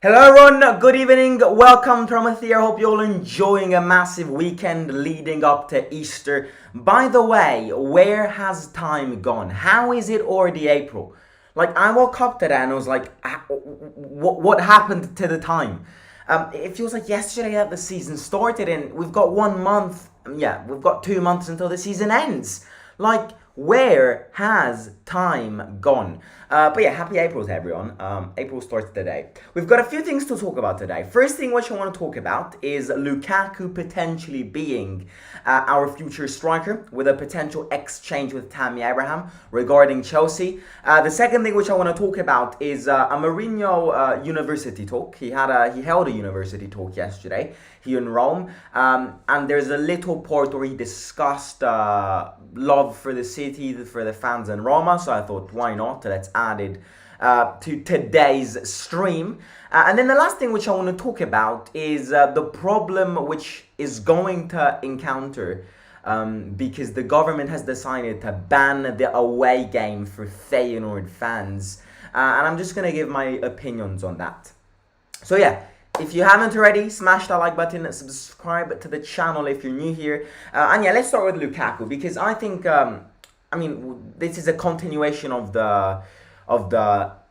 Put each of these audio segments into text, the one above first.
Hello everyone, good evening, welcome to Roma here. Hope you're all enjoying a massive weekend leading up to Easter. By the way, where has time gone? How is it already April? Like, I woke up today and I was like, what happened to the time? It feels like yesterday that the season started and we've got 1 month, we've got 2 months until the season ends. Like, where has time gone? But yeah, happy April to everyone. April starts today. We've got a few things to talk about today. First thing which I want to talk about is Lukaku potentially being our future striker with a potential exchange with Tammy Abraham regarding Chelsea. The second thing which I want to talk about is a Mourinho university talk. He held a university talk yesterday here in Rome, and there's a little part where he discussed love for the city, for the fans in Roma. So I thought, why not? Let's add it to today's stream. And then the last thing which I want to talk about is the problem which is going to encounter because the government has decided to ban the away game for Feyenoord fans. And I'm just going to give my opinions on that. So yeah, if you haven't already, smash that like button and subscribe to the channel if you're new here. And yeah, let's start with Lukaku because I think, this is a continuation of the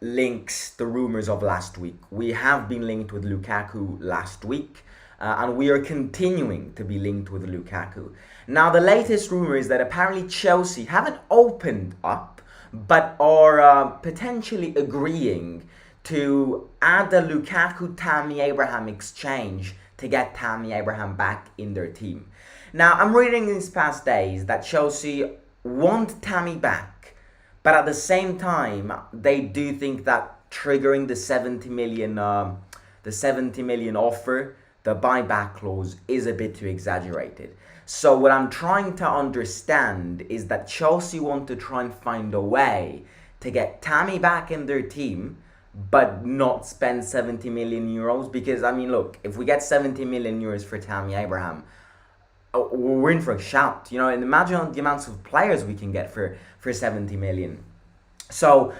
links, the rumors of last week. We have been linked with Lukaku last week, and we are continuing to be linked with Lukaku. Now, the latest rumor is that apparently Chelsea haven't opened up, but are potentially agreeing to add the Lukaku-Tammy Abraham exchange to get Tammy Abraham back in their team. Now, I'm reading these past days that Chelsea want Tammy back, but at the same time, they do think that triggering the 70 million offer, the buyback clause, is a bit too exaggerated. So what I'm trying to understand is that Chelsea want to try and find a way to get Tammy back in their team, but not spend 70 million euros. Because, look, if we get 70 million euros for Tammy Abraham, we're in for a shout. And imagine the amounts of players we can get for 70 million. So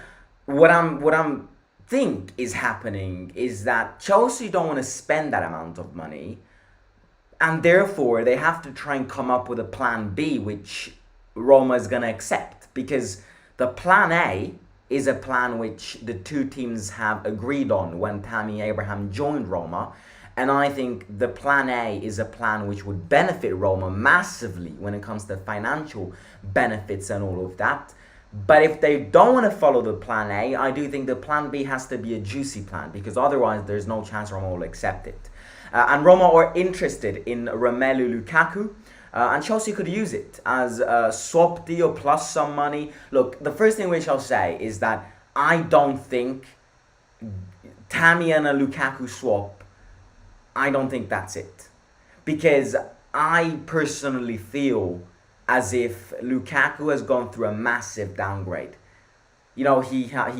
what I'm think is happening is that Chelsea don't want to spend that amount of money, and therefore they have to try and come up with a plan B which Roma is going to accept, because the plan A is a plan which the two teams have agreed on when Tammy Abraham joined Roma. And I think the plan A is a plan which would benefit Roma massively when it comes to financial benefits and all of that. But if they don't want to follow the plan A, I do think the plan B has to be a juicy plan, because otherwise there's no chance Roma will accept it. And Roma are interested in Romelu Lukaku. And Chelsea could use it as a swap deal plus some money. Look, the first thing which I'll say is that I don't think Tammy and a Lukaku swap, I don't think that's it. Because I personally feel as if Lukaku has gone through a massive downgrade. He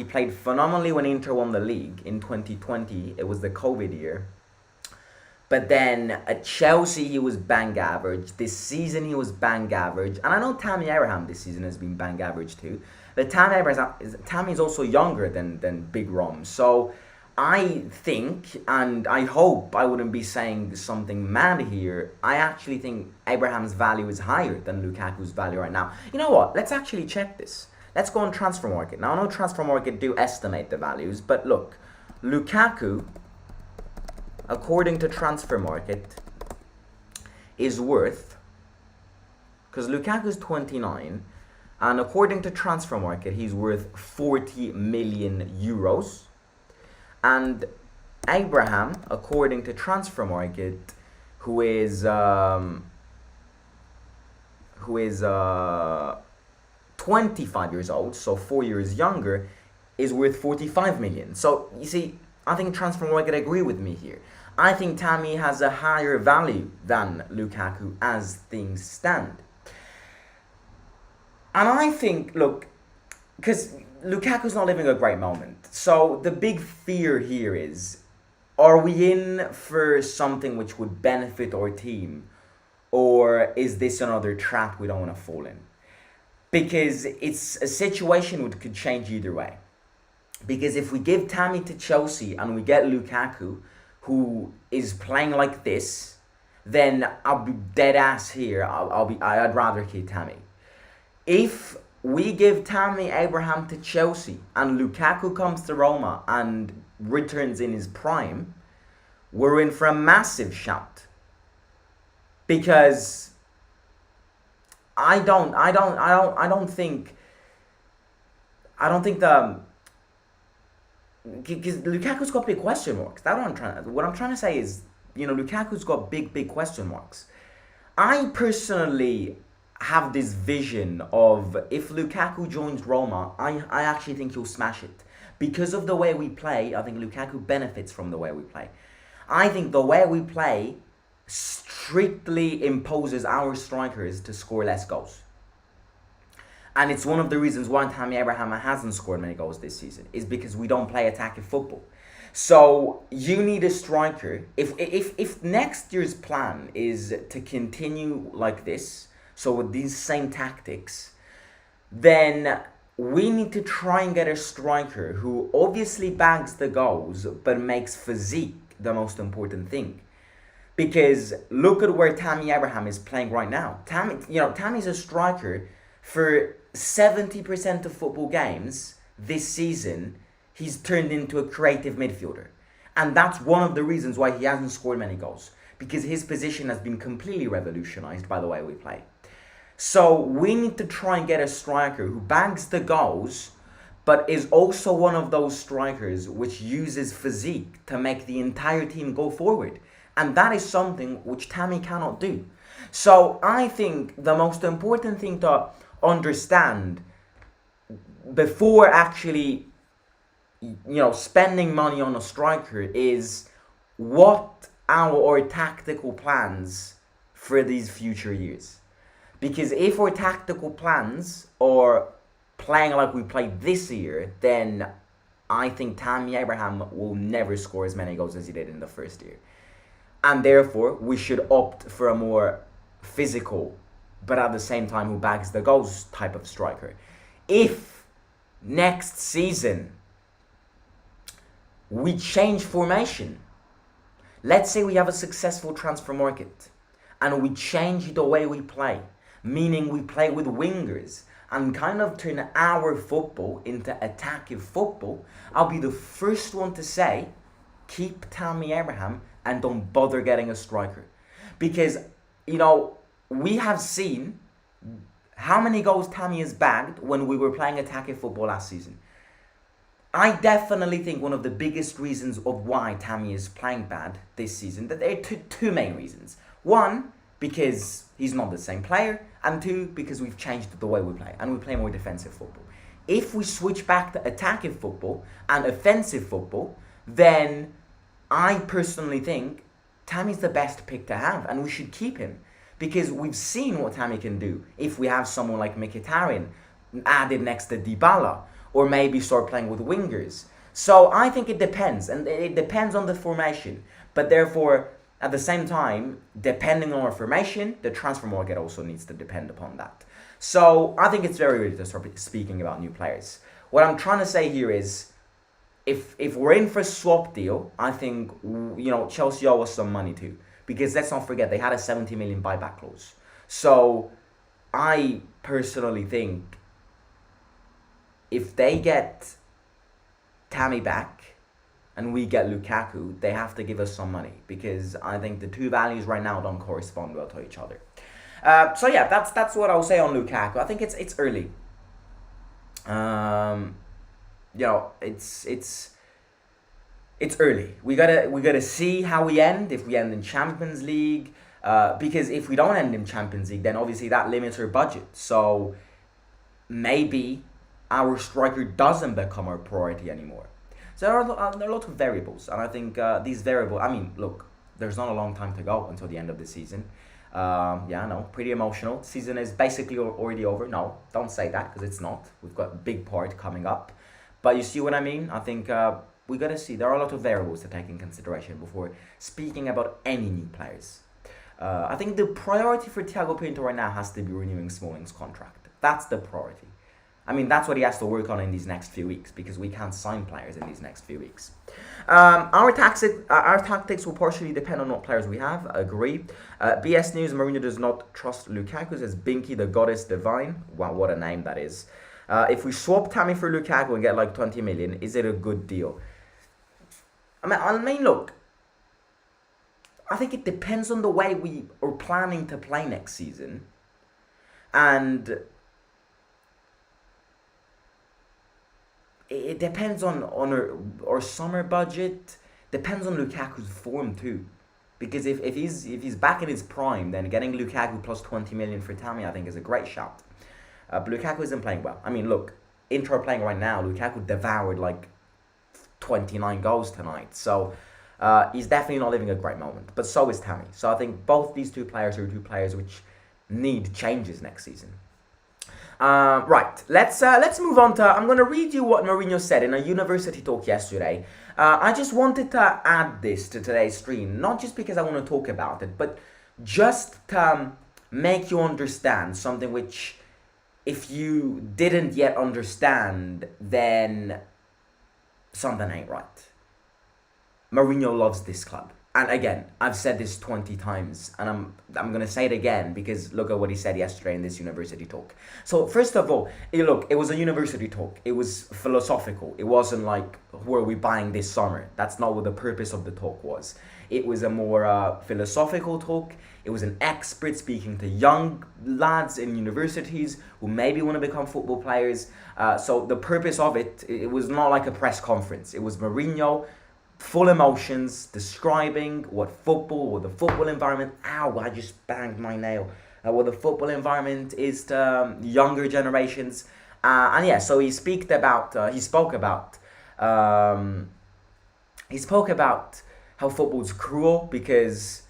played phenomenally when Inter won the league in 2020. It was the COVID year. But then at Chelsea, he was bang average. This season, he was bang average. And I know Tammy Abraham this season has been bang average too. But Tammy is also younger than Big Rom. So I think, and I hope I wouldn't be saying something mad here, I actually think Abraham's value is higher than Lukaku's value right now. You know what? Let's actually check this. Let's go on Transfer Market. Now, I know Transfer Market do estimate the values, but look, Lukaku, according to Transfer Market, is worth, because Lukaku's 29, and according to Transfer Market, he's worth 40 million euros. And Abraham, according to Transfer Market, who is 25 years old, so 4 years younger, is worth 45 million. So you see, I think Transfer Market agree with me here. I think Tammy has a higher value than Lukaku as things stand. And I think, look, because Lukaku's not living a great moment. So the big fear here is, are we in for something which would benefit our team? Or is this another trap we don't want to fall in? Because it's a situation which could change either way. Because if we give Tammy to Chelsea and we get Lukaku, who is playing like this, then I'll be dead ass here. I'd rather keep Tammy. If we give Tammy Abraham to Chelsea and Lukaku comes to Roma and returns in his prime, we're in for a massive shout. Because I don't think the because Lukaku's got big question marks. That's what I'm trying to say is, Lukaku's got big question marks. I personally have this vision of if Lukaku joins Roma, I actually think he'll smash it. Because of the way we play, I think Lukaku benefits from the way we play. I think the way we play strictly imposes our strikers to score less goals. And it's one of the reasons why Tammy Abraham hasn't scored many goals this season, is because we don't play attacking football. So you need a striker. If next year's plan is to continue like this, so with these same tactics, then we need to try and get a striker who obviously bags the goals but makes physique the most important thing. Because look at where Tammy Abraham is playing right now. Tammy's a striker for 70% of football games this season. He's turned into a creative midfielder. And that's one of the reasons why he hasn't scored many goals. Because his position has been completely revolutionized by the way we play. So we need to try and get a striker who bags the goals, but is also one of those strikers which uses physique to make the entire team go forward. And that is something which Tammy cannot do. So I think the most important thing to understand before actually, spending money on a striker is what our tactical plans for these future years. Because if our tactical plans are playing like we played this year, then I think Tammy Abraham will never score as many goals as he did in the first year. And therefore, we should opt for a more physical, but at the same time who bags the goals type of striker. If next season we change formation, let's say we have a successful transfer market and we change the way we play, meaning we play with wingers and kind of turn our football into attacking football, I'll be the first one to say, keep Tammy Abraham and don't bother getting a striker. Because, we have seen how many goals Tammy has bagged when we were playing attacking football last season. I definitely think one of the biggest reasons of why Tammy is playing bad this season, that there are two main reasons. One, because he's not the same player, and two, because we've changed the way we play, and we play more defensive football. If we switch back to attacking football and offensive football, then I personally think Tammy's the best pick to have, and we should keep him. Because we've seen what Tammy can do if we have someone like Mkhitaryan added next to Dybala, or maybe start playing with wingers. So I think it depends, and it depends on the formation. But therefore, at the same time, depending on our formation, the transfer market also needs to depend upon that. So I think it's very early to start speaking about new players. What I'm trying to say here is, if we're in for a swap deal, I think Chelsea owe us some money too. Because let's not forget, they had a 70 million buyback clause. So I personally think if they get Tammy back and we get Lukaku, they have to give us some money. Because I think the two values right now don't correspond well to each other. So yeah, that's what I'll say on Lukaku. I think it's early. It's early. We gotta see how we end. If we end in Champions League, because if we don't end in Champions League, then obviously that limits our budget. So maybe our striker doesn't become our priority anymore. So there are a lot of variables, and I think these variables. I mean, look, there's not a long time to go until the end of the season. Yeah, no, pretty emotional. Season is basically already over. No, don't say that, because it's not. We've got a big part coming up. But you see what I mean? I think we got to see. There are a lot of variables to take in consideration before speaking about any new players. I think the priority for Thiago Pinto right now has to be renewing Smalling's contract. That's the priority. I mean, that's what he has to work on in these next few weeks because we can't sign players in these next few weeks. Our tactics will partially depend on what players we have. I agree. BS News: Mourinho does not trust Lukaku. Says Binky, the goddess divine. Wow, what a name that is. If we swap Tammy for Lukaku and get like 20 million, is it a good deal? Look. I think it depends on the way we are planning to play next season, and it depends on our summer budget. Depends on Lukaku's form too, because if he's back in his prime, then getting Lukaku plus 20 million for Tammy, I think, is a great shout. But Lukaku isn't playing well. I mean, look, Inter are playing right now. Lukaku devoured like 29 goals tonight, so he's definitely not living a great moment. But so is Tammy. So I think both these two players are two players which need changes next season. Right, let's move on to. I'm going to read you what Mourinho said in a university talk yesterday. I just wanted to add this to today's stream, not just because I want to talk about it, but just to make you understand something which, if you didn't yet understand, then something ain't right. Mourinho loves this club. And again, I've said this 20 times, and I'm going to say it again because look at what he said yesterday in this university talk. So first of all, it was a university talk. It was philosophical. It wasn't like, who are we buying this summer? That's not what the purpose of the talk was. It was a more philosophical talk. It was an expert speaking to young lads in universities who maybe want to become football players. So the purpose of it was not like a press conference. It was Mourinho, full emotions, describing what the football environment. Ow! I just banged my nail. What the football environment is to younger generations, and yeah. So he spoke about how football's cruel because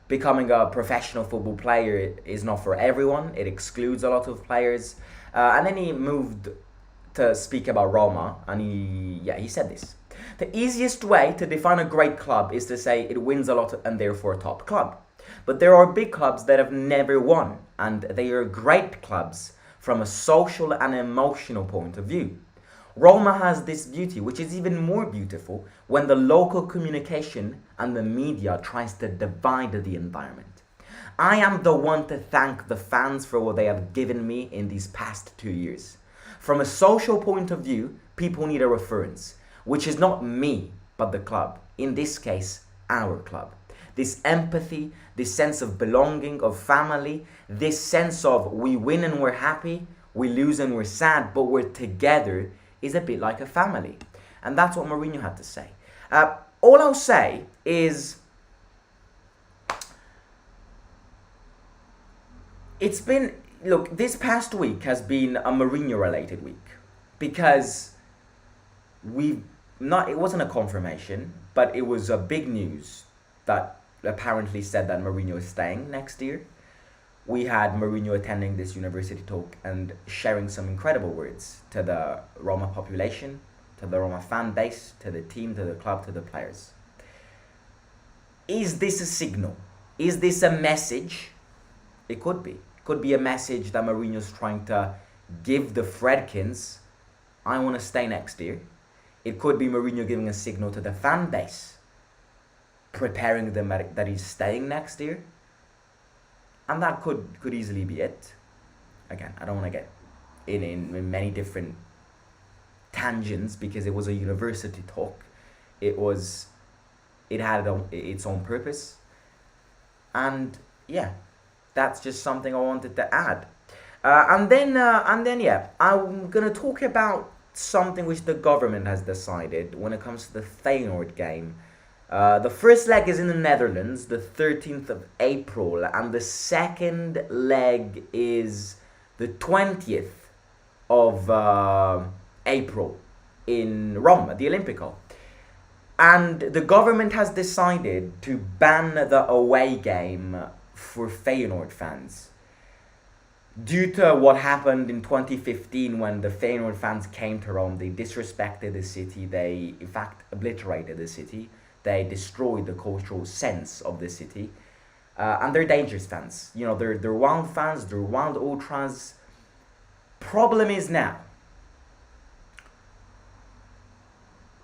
becoming a professional football player is not for everyone. It excludes a lot of players, and then he moved to speak about Roma, and he said this. The easiest way to define a great club is to say it wins a lot and therefore a top club. But there are big clubs that have never won, and they are great clubs from a social and emotional point of view. Roma has this beauty, which is even more beautiful when the local communication and the media tries to divide the environment. I am the one to thank the fans for what they have given me in these past 2 years. From a social point of view, people need a reference, which is not me, but the club. In this case, our club. This empathy, this sense of belonging, of family, this sense of we win and we're happy, we lose and we're sad, but we're together, is a bit like a family. And that's what Mourinho had to say. All I'll say is, this past week has been a Mourinho-related week. Because it wasn't a confirmation, but it was a big news that apparently said that Mourinho is staying next year. We had Mourinho attending this university talk and sharing some incredible words to the Roma population, to the Roma fan base, to the team, to the club, to the players. Is this a signal? Is this a message? It could be. It could be a message that Mourinho's trying to give the Fredkins, I want to stay next year. It could be Mourinho giving a signal to the fan base, preparing them that he's staying next year. And that could easily be it. Again, I don't want to get in many different tangents because it was a university talk. It had its own purpose. And yeah, that's just something I wanted to add. And then I'm gonna talk about something which the government has decided when it comes to the Feyenoord game. The first leg is in the Netherlands, the 13th of April, and the second leg is the 20th of April in Rome, at the Olimpico. And the government has decided to ban the away game for Feyenoord fans. Due to what happened in 2015 when the Feyenoord fans came to Rome, they disrespected the city, they in fact obliterated the city, they destroyed the cultural sense of the city, and they're dangerous fans. They're wild fans, they're wild ultras. Problem is now,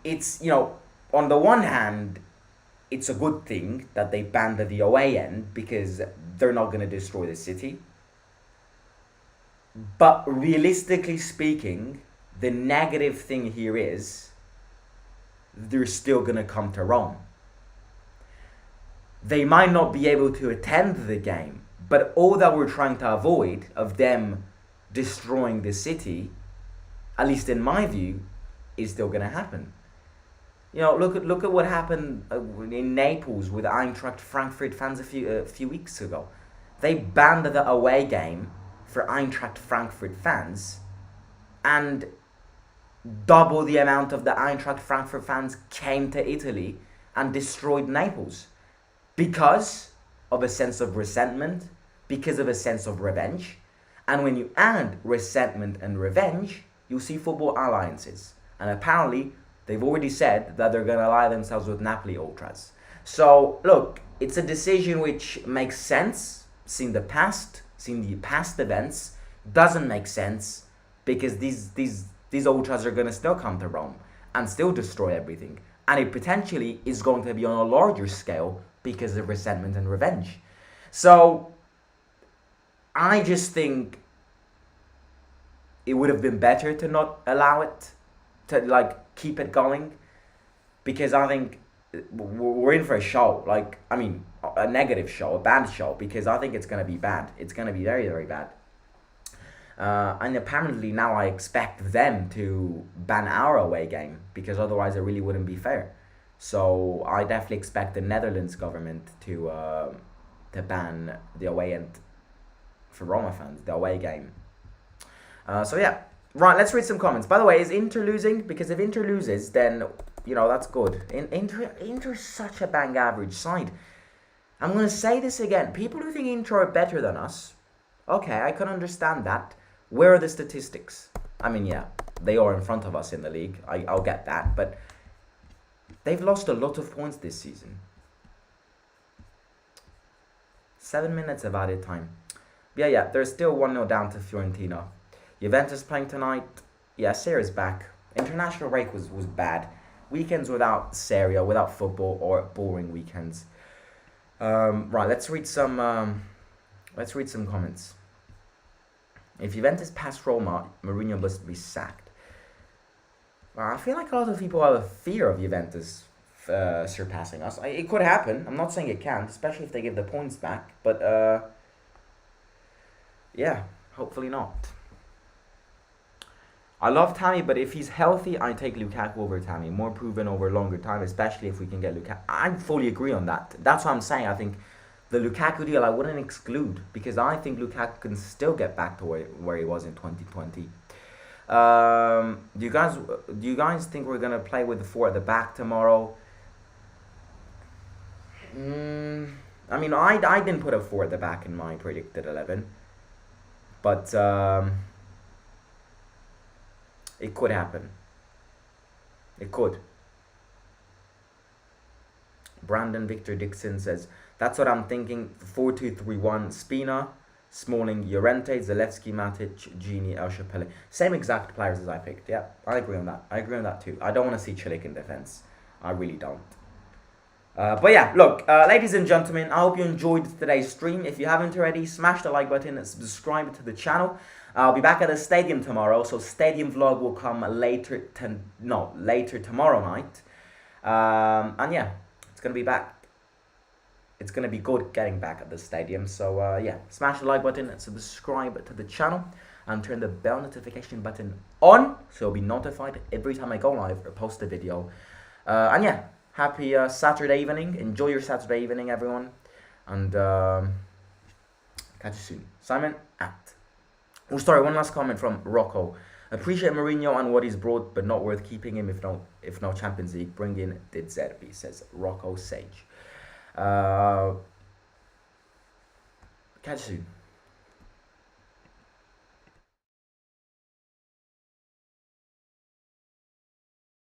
it's, on the one hand, it's a good thing that they banned the away end because they're not going to destroy the city. But realistically speaking, the negative thing here is they're still going to come to Rome. They might not be able to attend the game, but all that we're trying to avoid of them destroying the city, at least in my view, is still going to happen. Look at what happened in Naples with Eintracht Frankfurt fans a few weeks ago. They banned the away game for Eintracht Frankfurt fans, and double the amount of the Eintracht Frankfurt fans came to Italy and destroyed Naples because of a sense of resentment, because of a sense of revenge. And when you add resentment and revenge, you see football alliances. And apparently, they've already said that they're going to ally themselves with Napoli ultras. So, look, it's a decision which makes sense, seeing the past events. Doesn't make sense because these ultras are going to still come to Rome and still destroy everything. And it potentially is going to be on a larger scale because of resentment and revenge. So, I just think it would have been better to not allow it, to keep it going, because I think we're in for a show, a negative show, a bad show, because I think it's going to be bad. It's going to be very, very bad. And apparently now I expect them to ban our away game, because otherwise it really wouldn't be fair. So I definitely expect the Netherlands government to ban the away end for Roma fans, the away game. So yeah, right. Let's read some comments. By the way, is Inter losing? Because if Inter loses, then that's good. Inter's such a bang average side. I'm gonna say this again. People who think Inter are better than us, okay, I can understand that. Where are the statistics? I mean, yeah, they are in front of us in the league. I'll get that, but they've lost a lot of points this season. 7 minutes of added time. Yeah, they're still 1-0 down to Fiorentina. Juventus playing tonight. Yeah, Seria's back. International break was bad. Weekends without Serie, without football, or boring weekends. Right, let's read some comments. If Juventus pass Roma, Mourinho must be sacked. I feel like a lot of people have a fear of Juventus surpassing us. It could happen. I'm not saying it can't, especially if they give the points back. But yeah, hopefully not. I love Tammy, but if he's healthy, I take Lukaku over Tammy. More proven over a longer time, especially if we can get Lukaku. I fully agree on that. That's what I'm saying. I think the Lukaku deal I wouldn't exclude, because I think Lukaku can still get back to where he was in 2020. Do you guys think we're gonna play with the 4 at the back tomorrow? I mean, I didn't put a 4 at the back in my predicted 11, but it could happen. It could. Brandon Victor Dixon says, that's what I'm thinking. 4-2-3-1. Spina, Smalling, Llorente, Zalewski, Matic, Gini, El Chapelle. Same exact players as I picked. Yeah, I agree on that. I agree on that too. I don't want to see Chilik in defense. I really don't. But yeah, look, ladies and gentlemen, I hope you enjoyed today's stream. If you haven't already, smash the like button and subscribe to the channel. I'll be back at the stadium tomorrow, so stadium vlog will come later tomorrow night. And yeah, it's gonna be back. It's gonna be good getting back at the stadium. So yeah, smash the like button and subscribe to the channel, and turn the bell notification button on so you'll be notified every time I go live or post a video. And yeah, happy Saturday evening. Enjoy your Saturday evening, everyone, and catch you soon. Simon out. Oh, sorry, one last comment from Rocco. Appreciate Mourinho and what he's brought, but not worth keeping him if no Champions League. Bring in Did Zerbi, says Rocco Sage. Catch you soon.